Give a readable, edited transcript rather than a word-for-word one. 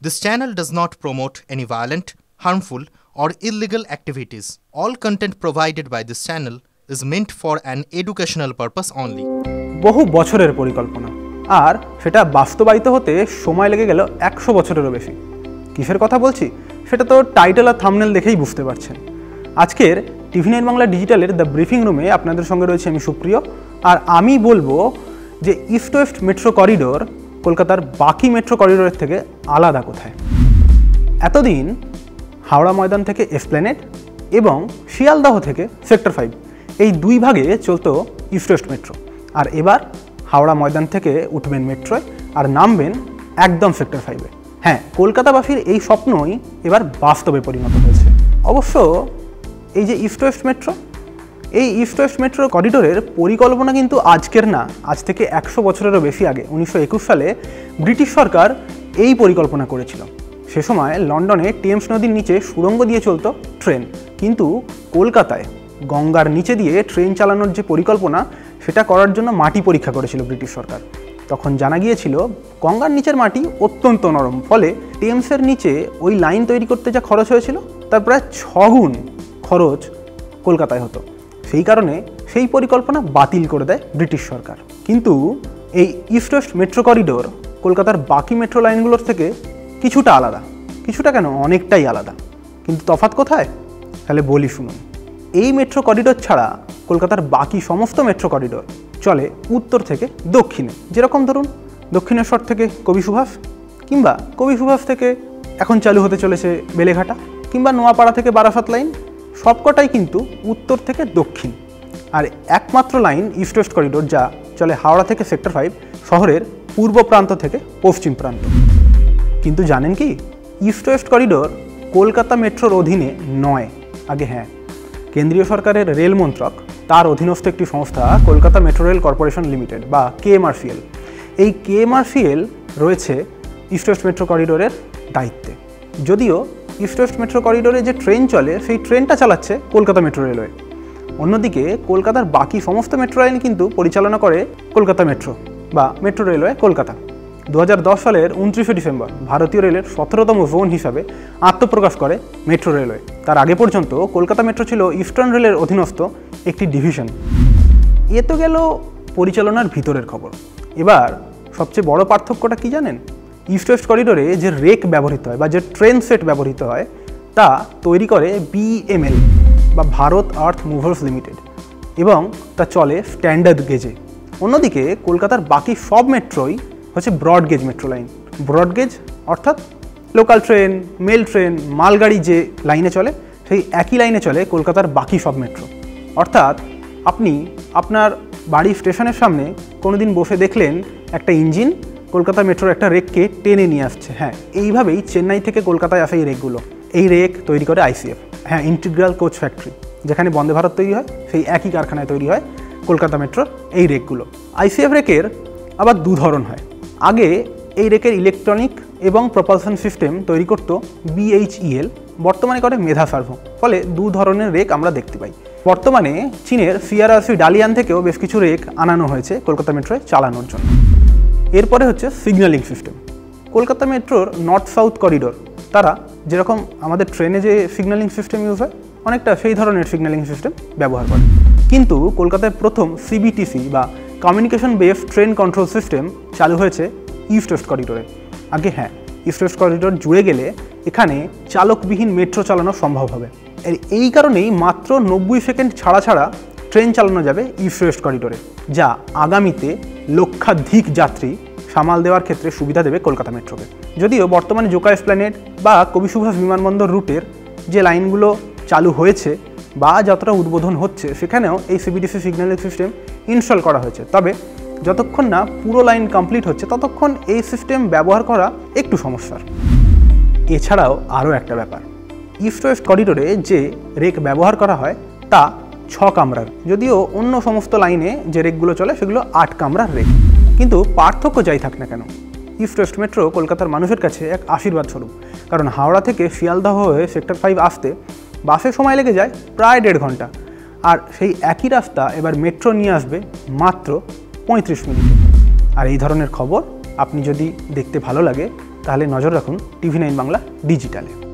This channel does not promote any violent, harmful, or illegal activities. All content provided by this channel is meant for an educational purpose only. বহু বছরের পরিকল্পনা আর সেটা বাস্তবায়িত হতে সময় লেগে গেল 100 বছরেরও বেশি। কিসের কথা বলছি সেটা তো টাইটেল আর থাম্বনেল দেখেই বুঝতে পারছেন। আজকের টিভি9 বাংলা ডিজিটালের দ্য ব্রিফিং রুমে আপনাদের সঙ্গে রয়েছে আমি সুপ্রিয়, আর আমি বলবো যে ইস্ট ওয়েস্ট মেট্রো করিডোর কলকাতার বাকি মেট্রো করিডোরের থেকে আলাদা কোথায়। এতদিন হাওড়া ময়দান থেকে এসপ্ল্যানেড এবং শিয়ালদাহ থেকে সেক্টর 5 এই দুই ভাগে চলতো ইস্ট ওয়েস্ট মেট্রো, আর এবার হাওড়া ময়দান থেকে উঠবেন মেট্রোয় আর নামবেন একদম সেক্টর 5-এ। হ্যাঁ, কলকাতাবাসীর এই স্বপ্নই এবার বাস্তবে পরিণত হয়েছে। অবশ্য এই যে ইস্ট ওয়েস্ট মেট্রো, এই ইস্ট ওয়েস্ট মেট্রো করিডোরের পরিকল্পনা কিন্তু আজকের না, আজ থেকে 100 বছরেরও বেশি আগে 1921 সালে ব্রিটিশ সরকার এই পরিকল্পনা করেছিল। সে সময় লন্ডনে টেমস নদীর নিচে সুড়ঙ্গ দিয়ে চলতো ট্রেন, কিন্তু কলকাতায় গঙ্গার নিচে দিয়ে ট্রেন চালানোর যে পরিকল্পনা সেটা করার জন্য মাটি পরীক্ষা করেছিল ব্রিটিশ সরকার। তখন জানা গিয়েছিল গঙ্গার নিচের মাটি অত্যন্ত নরম, ফলে টেমসের নিচে ওই লাইন তৈরি করতে যা খরচ হয়েছিল তার প্রায় 6 গুণ খরচ কলকাতায় হতো। সেই কারণে সেই পরিকল্পনা বাতিল করে দেয় ব্রিটিশ সরকার। কিন্তু এই ইস্ট ওয়েস্ট মেট্রো করিডোর কলকাতার বাকি মেট্রো লাইনগুলোর থেকে কিছুটা আলাদা। কিছুটা কেন, অনেকটাই আলাদা। কিন্তু তফাৎ কোথায়? তাহলে বলি শুনুন। এই মেট্রো করিডোর ছাড়া কলকাতার বাকি সমস্ত মেট্রো করিডোর চলে উত্তর থেকে দক্ষিণে। যেরকম ধরুন দক্ষিণেশ্বর থেকে কবি সুভাষ, কিংবা কবি সুভাষ থেকে এখন চালু হতে চলেছে বেলেঘাটা, কিংবা নোয়াপাড়া থেকে বারাসাত লাইন, সবকটাই কিন্তু উত্তর থেকে দক্ষিণ। আর একমাত্র লাইন ইস্ট ওয়েস্ট করিডোর যা চলে হাওড়া থেকে সেক্টর 5 শহরের পূর্ব প্রান্ত থেকে পশ্চিম প্রান্ত। কিন্তু জানেন কি, ইস্ট ওয়েস্ট করিডোর কলকাতা মেট্রোর অধীনে নয়। আগে হ্যাঁ, কেন্দ্রীয় সরকারের রেল মন্ত্রক তার অধীনস্থ একটি সংস্থা Kolkata metro rail corporation limited বা কেএমআরসিএল, এই কেএমআরসিএল রয়েছে ইস্ট ওয়েস্ট মেট্রো করিডোরের দায়িত্বে। যদিও ইস্ট ওয়েস্ট মেট্রো করিডোরে যে ট্রেন চলে সেই ট্রেনটা চালাচ্ছে কলকাতা মেট্রো রেলওয়ে। অন্যদিকে কলকাতার বাকি সমস্ত মেট্রো লাইন কিন্তু পরিচালনা করে কলকাতা মেট্রো বা মেট্রো রেলওয়ে কলকাতা। 2010 সালের 29শে ডিসেম্বর ভারতীয় রেলের 17তম জোন হিসাবে আত্মপ্রকাশ করে মেট্রো রেলওয়ে। তার আগে পর্যন্ত কলকাতা মেট্রো ছিল ইস্টার্ন রেলের অধীনস্থ একটি ডিভিশন। এ তো গেল পরিচালনার ভিতরের খবর। এবার সবচেয়ে বড় পার্থক্যটা কি জানেন? ইস্ট ওয়েস্ট করিডোরে যে রেক ব্যবহৃত হয় বা যে ট্রেন সেট ব্যবহৃত হয় তা তৈরি করে বিএমএল বা ভারত আর্থ মুভার্স লিমিটেড, এবং তা চলে স্ট্যান্ডার্ড গেজে। অন্যদিকে কলকাতার বাকি সব মেট্রোই হচ্ছে broad gauge metro line. Broad gauge অর্থাৎ লোকাল ট্রেন, মেল ট্রেন, মালগাড়ি যে লাইনে চলে সেই একই লাইনে চলে কলকাতার বাকি সব মেট্রো। অর্থাৎ আপনি আপনার বাড়ি স্টেশনের সামনে কোনোদিন বসে দেখলেন একটা ইঞ্জিন কলকাতা মেট্রোর একটা রেককে টেনে নিয়ে আসছে। হ্যাঁ, এইভাবেই চেন্নাই থেকে কলকাতায় আসে এই রেকগুলো। এই রেক তৈরি করে আইসিএফ, হ্যাঁ, ইন্টিগ্রাল কোচ ফ্যাক্টরি, যেখানে বন্দে ভারত তৈরি হয় সেই একই কারখানায় তৈরি হয় কলকাতা মেট্রোর এই রেকগুলো। আইসিএফ রেকের আবার দু ধরন হয়। আগে এই রেকের ইলেকট্রনিক এবং প্রপালশন সিস্টেম তৈরি করতো বিএইচইএল, বর্তমানে করে মেধা সার্ভো। ফলে দু ধরনের রেক আমরা দেখতে পাই। বর্তমানে চীনের সিআরআরসি ডালিয়ান থেকেও বেশ কিছু রেক আনানো হয়েছে কলকাতা মেট্রোয় চালানোর জন্য। এরপরে হচ্ছে সিগন্যালিং সিস্টেম। কলকাতা মেট্রোর নর্থ সাউথ করিডোর তারা যেরকম আমাদের ট্রেনে যে সিগন্যালিং সিস্টেম ইউজ হয় অনেকটা সেই ধরনের সিগন্যালিং সিস্টেম ব্যবহার করে। কিন্তু কলকাতায় প্রথম সিবিটিসি বা communication based train control system চালু হয়েছে ইস্ট ওয়েস্ট করিডোরে। আগে হ্যাঁ, ইস্ট ওয়েস্ট করিডোর জুড়ে গেলে এখানে চালকবিহীন মেট্রো চালানো সম্ভব হবে। এই কারণেই মাত্র 90 সেকেন্ড ছাড়া ছাড়া ট্রেন চালানো যাবে ইস্ট ওয়েস্ট করিডোরে, যা আগামীতে লক্ষাধিক যাত্রী সামাল দেওয়ার ক্ষেত্রে সুবিধা দেবে কলকাতা মেট্রোকে। যদিও বর্তমানে জোকা এসপ্ল্যানেড বা কবি সুভাষ বিমানবন্দর রুটের যে লাইনগুলো চালু হয়েছে বা যতটা উদ্বোধন হচ্ছে সেখানেও এই সিবিটিসি সিগন্যালিং সিস্টেম ইনস্টল করা হয়েছে। তবে যতক্ষণ না পুরো লাইন কমপ্লিট হচ্ছে ততক্ষণ এই সিস্টেম ব্যবহার করা একটু সমস্যার। এছাড়াও আরও একটা ব্যাপার, ইস্ট ওয়েস্ট করিডোরে যে রেক ব্যবহার করা হয় তা 6 কামরার, যদিও অন্য সমস্ত লাইনে যে রেকগুলো চলে সেগুলো 8 কামরার রেক। কিন্তু পার্থক্য যাই থাক না কেন, ইস্ট ওয়েস্ট মেট্রো কলকাতার মানুষের কাছে এক আশীর্বাদ স্বরূপ। কারণ হাওড়া থেকে শিয়ালদাহ হয়ে সেক্টর 5 আসতে বাসে সময় লেগে যায় প্রায় 1.5 ঘন্টা, আর সেই একই রাস্তা এবার মেট্রো নিয়ে আসবে মাত্র 35 মিনিটে। আর এই ধরনের খবর আপনি যদি দেখতে ভালো লাগে তাহলে নজর রাখুন টিভি9 বাংলা ডিজিটালে।